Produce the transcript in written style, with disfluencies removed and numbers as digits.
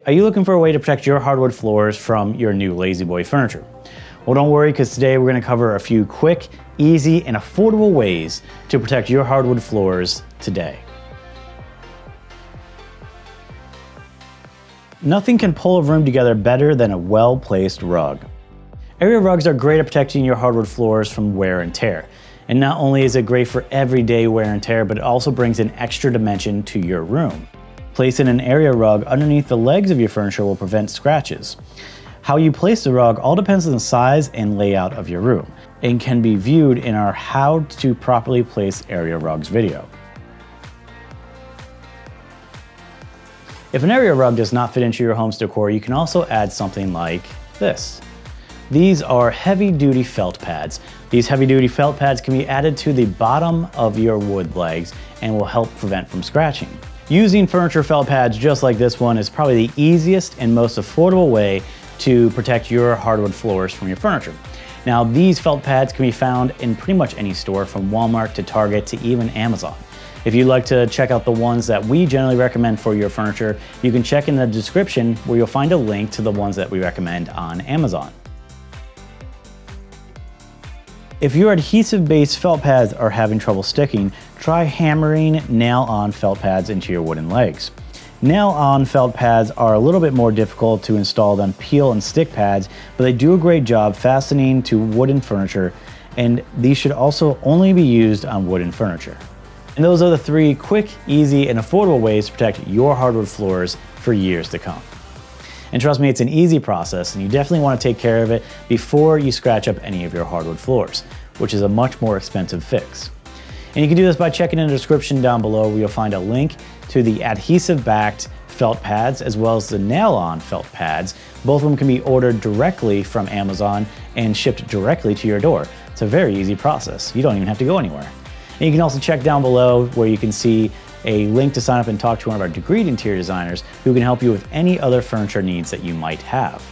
Are you looking for a way to protect your hardwood floors from your new Lazy Boy furniture? Well, don't worry, because today we're going to cover a few quick, easy, and affordable ways to protect your hardwood floors today. Nothing can pull a room together better than a well-placed rug. Area rugs are great at protecting your hardwood floors from wear and tear. And not only is it great for everyday wear and tear, but it also brings an extra dimension to your room. Placing an area rug underneath the legs of your furniture will prevent scratches. How you place the rug all depends on the size and layout of your room, and can be viewed in our How to Properly Place Area Rugs video. If an area rug does not fit into your home's decor, you can also add something like this. These are heavy-duty felt pads. These heavy-duty felt pads can be added to the bottom of your wood legs and will help prevent from scratching. Using furniture felt pads just like this one is probably the easiest and most affordable way to protect your hardwood floors from your furniture. Now, these felt pads can be found in pretty much any store, from Walmart to Target to even Amazon. If you'd like to check out the ones that we generally recommend for your furniture, you can check in the description where you'll find a link to the ones that we recommend on Amazon. If your adhesive-based felt pads are having trouble sticking, try hammering nail-on felt pads into your wooden legs. Nail-on felt pads are a little bit more difficult to install than peel and stick pads, but they do a great job fastening to wooden furniture, and these should also only be used on wooden furniture. And those are the 3 quick, easy, and affordable ways to protect your hardwood floors for years to come. And trust me, it's an easy process, and you definitely want to take care of it before you scratch up any of your hardwood floors, which is a much more expensive fix. And you can do this by checking in the description down below, where you'll find a link to the adhesive-backed felt pads as well as the nail-on felt pads. Both of them can be ordered directly from Amazon and shipped directly to your door. It's a very easy process. You don't even have to go anywhere. And you can also check down below where you can see a link to sign up and talk to one of our degreed interior designers who can help you with any other furniture needs that you might have.